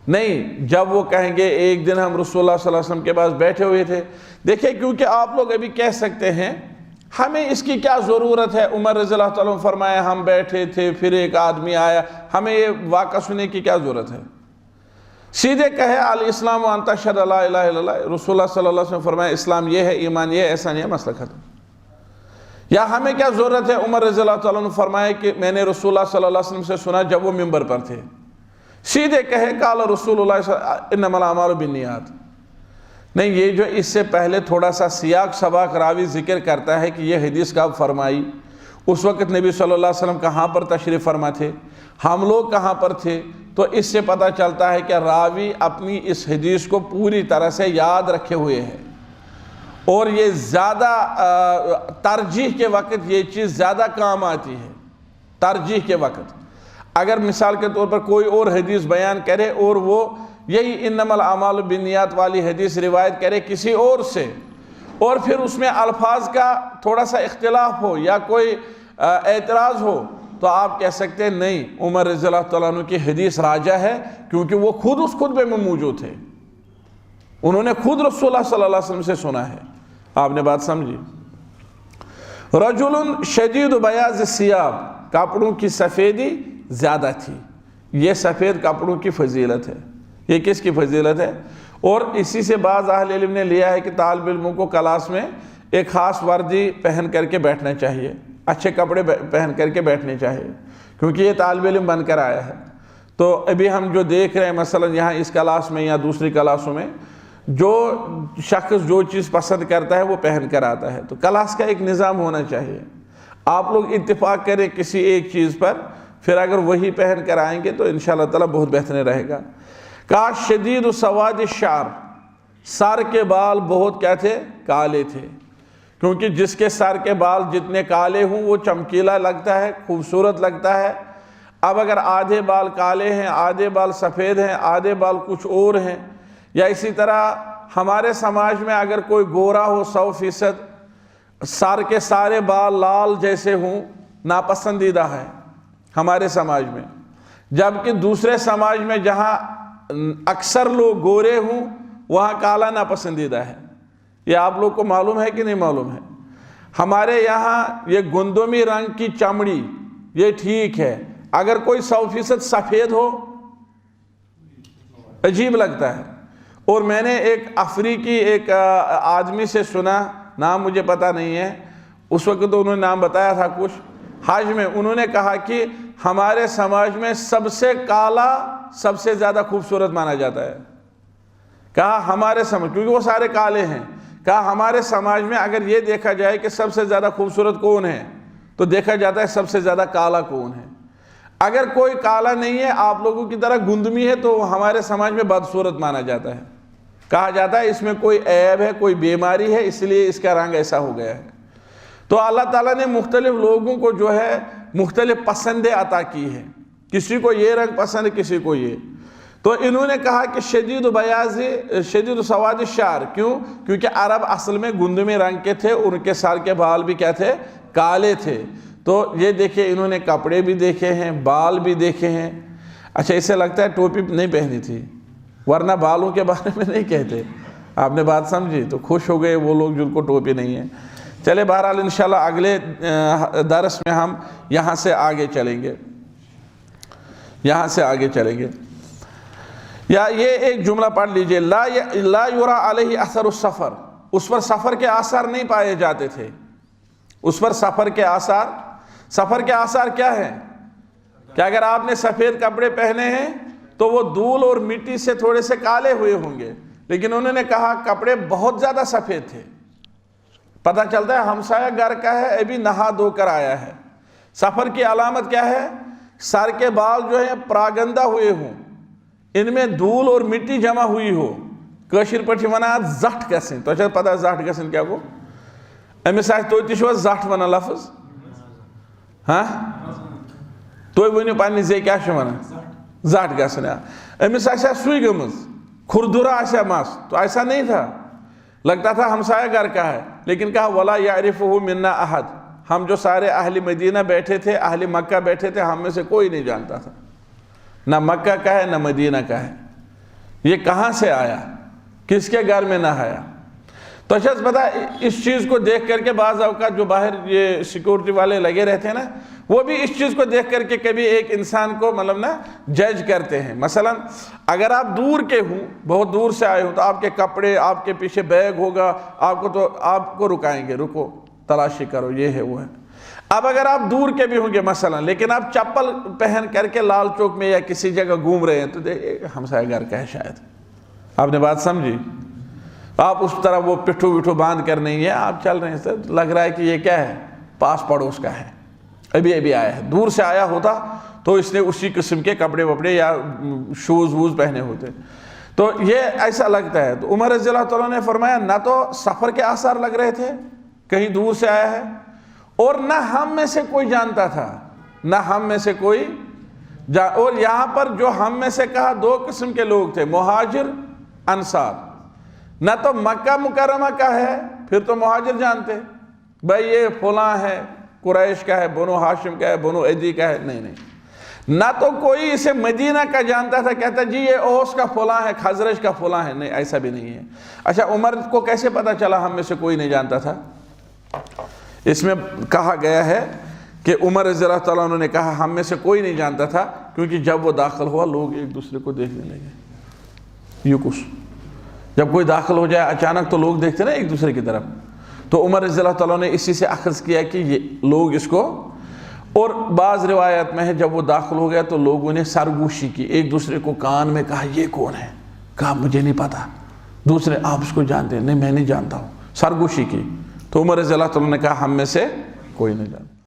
نہیں، جب وہ کہیں گے ایک دن ہم رسول اللہ صلی اللہ علیہ وسلم کے پاس بیٹھے ہوئے تھے، دیکھیں کیونکہ آپ لوگ ابھی کہہ سکتے ہیں ہمیں اس کی کیا ضرورت ہے، عمر رضی اللہ تعالیٰ عنہ فرمایا ہم بیٹھے تھے پھر ایک آدمی آیا، ہمیں یہ واقعہ سننے کی کیا ضرورت ہے، سیدھے کہے الاسلام ان تشہد لا الہ الا اللہ، رسول اللہ صلی اللہ علیہ وسلم فرمایا اسلام یہ ہے، ایمان یہ ہے، ایسا نہیں ہے، مسئلہ ختم۔ یا ہمیں کیا ضرورت ہے، عمر رضی اللہ تعالیٰ عنہ فرمایا کہ میں نے رسول اللہ صلی اللہ علیہ وسلم سے سنا جب وہ منبر پر تھے، سیدھے کہے قال رسول اللہ انما الاعمال بالنیات، نہیں، یہ جو اس سے پہلے تھوڑا سا سیاق سباق راوی ذکر کرتا ہے کہ یہ حدیث کب فرمائی، اس وقت نبی صلی اللہ علیہ وسلم کہاں پر تشریف فرما تھے، ہم لوگ کہاں پر تھے، تو اس سے پتہ چلتا ہے کہ راوی اپنی اس حدیث کو پوری طرح سے یاد رکھے ہوئے ہیں، اور یہ زیادہ ترجیح کے وقت یہ چیز زیادہ کام آتی ہے، ترجیح کے وقت اگر مثال کے طور پر کوئی اور حدیث بیان کرے اور وہ یہی انما الاعمال بالنیات والی حدیث روایت کرے کسی اور سے، اور پھر اس میں الفاظ کا تھوڑا سا اختلاف ہو یا کوئی اعتراض ہو، تو آپ کہہ سکتے ہیں نہیں، عمر رضی اللہ تعالیٰ عنہ کی حدیث راجح ہے، کیونکہ وہ خود اس خطبے میں موجود تھے، انہوں نے خود رسول اللہ صلی اللہ علیہ وسلم سے سنا ہے۔ آپ نے بات سمجھی۔ رجل شدید بیاض الثیاب، کپڑوں کی سفیدی زیادہ تھی، یہ سفید کپڑوں کی فضیلت ہے، یہ کس کی فضیلت ہے، اور اسی سے بعض اہل علم نے لیا ہے کہ طالب علموں کو کلاس میں ایک خاص وردی پہن کر کے بیٹھنا چاہیے، اچھے کپڑے پہن کر کے بیٹھنے چاہیے، کیونکہ یہ طالب علم بن کر آیا ہے۔ تو ابھی ہم جو دیکھ رہے ہیں مثلا یہاں اس کلاس میں یا دوسری کلاسوں میں، جو شخص جو چیز پسند کرتا ہے وہ پہن کر آتا ہے، تو کلاس کا ایک نظام ہونا چاہیے، آپ لوگ اتفاق کریں کسی ایک چیز پر، پھر اگر وہی پہن کر آئیں گے تو انشاءاللہ تعالیٰ بہت بہترین رہے گا۔ کہا شدید سواد الشعر، سر کے بال بہت کیا تھے، کالے تھے، کیونکہ جس کے سر کے بال جتنے کالے ہوں وہ چمکیلا لگتا ہے، خوبصورت لگتا ہے۔ اب اگر آدھے بال کالے ہیں، آدھے بال سفید ہیں، آدھے بال کچھ اور ہیں، یا اسی طرح ہمارے سماج میں اگر کوئی گورا ہو 100%، سر کے سارے بال لال جیسے ہوں، ناپسندیدہ ہے ہمارے سماج میں، جبکہ دوسرے سماج میں جہاں اکثر لوگ گورے ہوں وہاں کالا ناپسندیدہ ہے۔ یہ آپ لوگ کو معلوم ہے کہ نہیں معلوم ہے؟ ہمارے یہاں یہ گندمی رنگ کی چمڑی یہ ٹھیک ہے، اگر کوئی 100% سفید ہو عجیب لگتا ہے۔ اور میں نے ایک افریقی ایک آدمی سے سنا، نام مجھے پتہ نہیں ہے، اس وقت تو انہوں نے نام بتایا تھا کچھ، حج میں انہوں نے کہا کہ ہمارے سماج میں سب سے کالا سب سے زیادہ خوبصورت مانا جاتا ہے؟ کہا ہمارے سمجھ، کیونکہ وہ سارے کالے ہیں، کہا ہمارے سماج میں اگر یہ دیکھا جائے کہ سب سے زیادہ خوبصورت کون ہے تو دیکھا جاتا ہے سب سے زیادہ کالا کون ہے۔ اگر کوئی کالا نہیں ہے، آپ لوگوں کی طرح گندمی ہے، تو ہمارے سماج میں بدصورت مانا جاتا ہے، کہا جاتا ہے اس میں کوئی عیب ہے، کوئی بیماری ہے، اس لیے اس کا رنگ ایسا ہو گیا ہے۔ تو اللہ تعالیٰ نے مختلف لوگوں کو جو ہے مختلف پسندیں عطا کی ہیں، کسی کو یہ رنگ پسند ہے، کسی کو یہ۔ تو انہوں نے کہا کہ شدید سواد الشعر، کیوں؟ کیونکہ عرب اصل میں گندمی رنگ کے تھے، ان کے سر کے بال بھی کیا تھے؟ کالے تھے۔ تو یہ دیکھیں، انہوں نے کپڑے بھی دیکھے ہیں، بال بھی دیکھے ہیں۔ اچھا، اسے لگتا ہے ٹوپی نہیں پہنی تھی، ورنہ بالوں کے بارے میں نہیں کہتے۔ آپ نے بات سمجھی؟ تو خوش ہو گئے وہ لوگ جن کو ٹوپی نہیں ہے۔ چلے بہرحال انشاءاللہ اگلے درس میں ہم یہاں سے آگے چلیں گے، یا یہ ایک جملہ پڑھ لیجئے، لا یرا علیہ اثر السفر، اس پر سفر کے آثار نہیں پائے جاتے تھے، اس پر سفر کے آثار کیا ہیں؟ کہ اگر آپ نے سفید کپڑے پہنے ہیں تو وہ دھول اور مٹی سے تھوڑے سے کالے ہوئے ہوں گے، لیکن انہوں نے کہا کپڑے بہت زیادہ سفید تھے، پتہ چلتا ہے ہمسایہ گھر کا ہے، ابھی نہا دھو کر آیا ہے۔ سفر کی علامت کیا ہے؟ سر کے بال جو ہیں پراگندہ ہوئے ہوں، ان میں دھول اور مٹی جمع ہوئی ہو، کاشر پٹھی ونان زٹ گژھن، تو اچھا پتہ زٹ گژھن کیا گو؟ امس آسہِ توتہِ چھُوا زٹ ونان لفظ؟ ہاں تُہۍ ؤنِو پننہِ زے کیٛاہ چھِ ونان؟ زٹ گژھن۔ امس آسہِ سُے گٔمٕژ، کھردُرا آسیا مس، تو ایسا نہیں تھا، لگتا تھا ہمسایہ گھر کا ہے، لیکن کہا ولا یعرفہ منا احد، ہم جو سارے اہل مدینہ بیٹھے تھے، اہل مکہ بیٹھے تھے، ہم میں سے کوئی نہیں جانتا تھا، نہ مکہ کا ہے نہ مدینہ کا ہے، یہ کہاں سے آیا، کس کے گھر میں نہایا؟ تو شخص پتا اس چیز کو دیکھ کر کے بعض اوقات جو باہر یہ سیکورٹی والے لگے رہتے ہیں نا، وہ بھی اس چیز کو دیکھ کر کے کبھی ایک انسان کو مطلب نا جج کرتے ہیں۔ مثلا اگر آپ دور کے ہوں، بہت دور سے آئے ہوں، تو آپ کے کپڑے، آپ کے پیچھے بیگ ہوگا، آپ کو رکائیں گے، رکو تلاشی کرو، یہ ہے وہ ہے۔ اب اگر آپ دور کے بھی ہوں گے مثلا، لیکن آپ چپل پہن کر کے لال چوک میں یا کسی جگہ گھوم رہے ہیں، تو دیکھیں ہمسایہ گھر کا ہے شاید، آپ نے بات سمجھی؟ آپ اس طرح وہ پٹھو وٹھو باندھ کر نہیں ہے، آپ چل رہے ہیں، لگ رہا ہے کہ یہ کیا ہے؟ پاس پڑوس کا ہے، ابھی آیا ہے۔ دور سے آیا ہوتا تو اس نے اسی قسم کے کپڑے وپڑے یا شوز ووز پہنے ہوتے، تو یہ ایسا لگتا ہے۔ تو عمر رضی اللہ تعالیٰ نے فرمایا نہ تو سفر کے آثار لگ رہے تھے، کہیں دور سے آیا ہے، اور نہ ہم میں سے کوئی جانتا تھا، اور یہاں پر جو ہم میں سے کہا دو قسم کے لوگ تھے، مہاجر انصار۔ نہ تو مکہ مکرمہ کا ہے، پھر تو مہاجر جانتے بھائی یہ فلاں ہے، قریش کا ہے، بنو ہاشم کا ہے، بنو عدی کا ہے، نہیں۔ نہ تو کوئی اسے مدینہ کا جانتا تھا، کہتا جی یہ اوس کا فلاں ہے، خزرج کا فلاں ہے، نہیں، ایسا بھی نہیں ہے۔ اچھا عمر کو کیسے پتا چلا ہم میں سے کوئی نہیں جانتا تھا؟ اس میں کہا گیا ہے کہ عمر رضی اللہ تعالیٰ عنہ نے کہا ہم میں سے کوئی نہیں جانتا تھا، کیونکہ جب وہ داخل ہوا لوگ ایک دوسرے کو دیکھنے لگے، یوں کچھ جب کوئی داخل ہو جائے اچانک تو لوگ دیکھتے نا ایک دوسرے کی طرف، تو عمر رضی اللہ تعالیٰ نے اسی سے اخذ کیا کہ یہ لوگ اس کو، اور بعض روایت میں ہے جب وہ داخل ہو گیا تو لوگوں نے سرگوشی کی، ایک دوسرے کو کان میں کہا یہ کون ہے؟ کہا مجھے نہیں پتا، دوسرے آپ اس کو جانتے ہیں؟ نہیں میں نہیں جانتا ہوں، سرگوشی کی۔ تو عمر رضی اللہ تعالیٰ نے کہا ہم میں سے کوئی نہیں جانتا۔